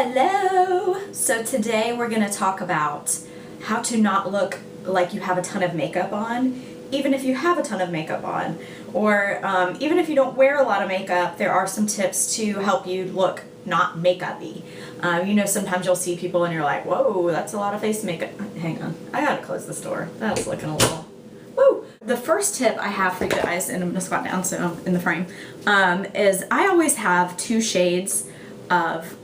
Hello! So today we're going to talk about how to not look like you have a ton of makeup on, even if you have a ton of makeup on. Or even if you don't wear a lot of makeup, there are some tips to help you look not makeup-y. Sometimes you'll see people and you're like, whoa, that's a lot of face makeup. Hang on, I gotta close this door. That's looking a little... Woo! The first tip I have for you guys, and I'm gonna squat down so I'm in the frame, is I always have 2 shades of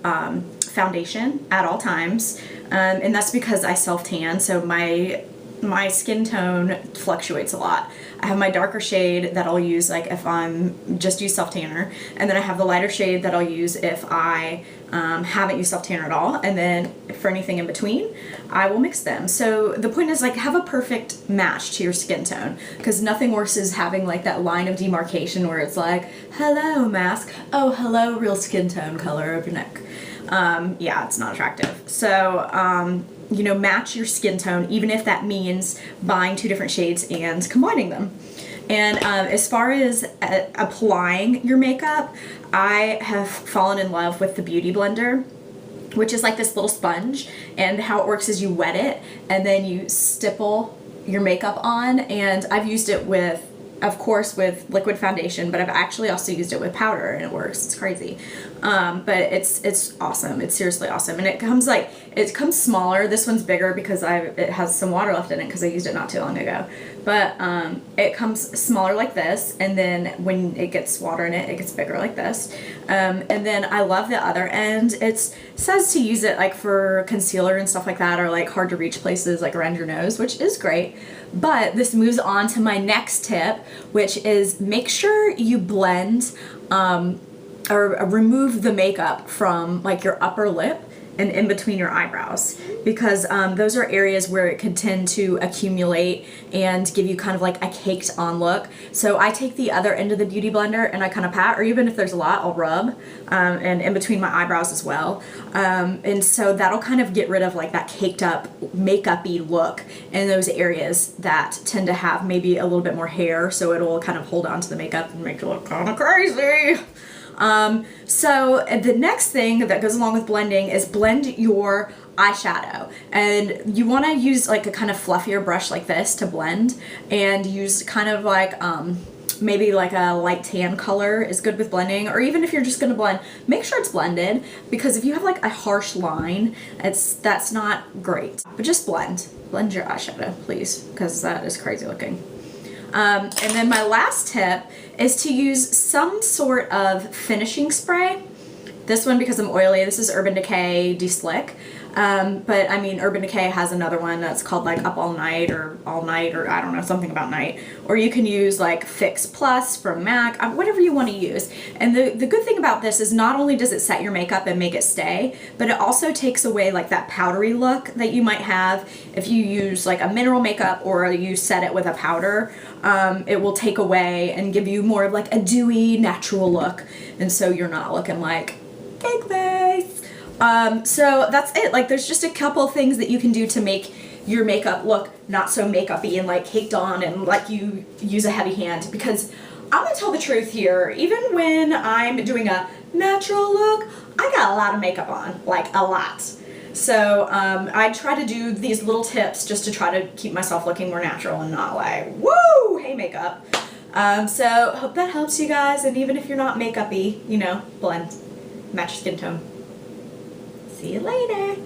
foundation at all times, and that's because I self-tan, so my skin tone fluctuates a lot. I have my darker shade that I'll use like if I'm just use self-tanner, and then I have the lighter shade that I'll use if I haven't used self-tanner at all, and then for anything in between I will mix them. So the point is, like, have a perfect match to your skin tone, because nothing worse is having like that line of demarcation where it's like, hello mask, oh hello real skin tone color of your neck. Yeah, it's not attractive. So match your skin tone, even if that means buying 2 different shades and combining them. And as far as applying your makeup, I have fallen in love with the Beauty Blender, which is like this little sponge, and how it works is you wet it and then you stipple your makeup on. And I've used it with, of course, with liquid foundation, but I've actually also used it with powder, and it works. It's crazy. But it's awesome. It's seriously awesome. And it comes smaller. This one's bigger because it has some water left in it because I used it not too long ago. But it comes smaller like this, and then when it gets water in it, it gets bigger like this. And then I love the other end. It says to use it like for concealer and stuff like that, or like hard to reach places like around your nose, which is great. But this moves on to my next tip, which is make sure you blend or remove the makeup from like your upper lip and in between your eyebrows, because those are areas where it could tend to accumulate and give you kind of like a caked on look. So I take the other end of the Beauty Blender and I kind of pat, or even if there's a lot, I'll rub, and in between my eyebrows as well. And so that'll kind of get rid of like that caked up makeup-y look in those areas that tend to have maybe a little bit more hair, so it'll kind of hold on to the makeup and make it look kind of crazy. So the next thing that goes along with blending is blend your eyeshadow, and you want to use like a kind of fluffier brush like this to blend, and use kind of like maybe like a light tan color is good with blending. Or even if you're just going to blend, make sure it's blended, because if you have like a harsh line, that's not great. But just blend your eyeshadow, please, because that is crazy looking. And then my last tip is to use some sort of finishing spray. This one, because I'm oily, this is Urban Decay De-Slick. But I mean, Urban Decay has another one that's called like Up All Night, or All Night, or I don't know, something about night. Or you can use like Fix Plus from MAC, whatever you want to use. And the good thing about this is not only does it set your makeup and make it stay, but it also takes away like that powdery look that you might have if you use like a mineral makeup or you set it with a powder. It will take away and give you more of like a dewy, natural look. And so you're not looking like cake face. So that's it. Like, there's just a couple things that you can do to make your makeup look not so makeup-y and like caked on and like you use a heavy hand. Because I'm gonna tell the truth here, even when I'm doing a natural look, I got a lot of makeup on, like a lot. So I try to do these little tips just to try to keep myself looking more natural and not like, woo, hey makeup. So hope that helps you guys, and even if you're not makeup-y, blend, match your skin tone. See you later.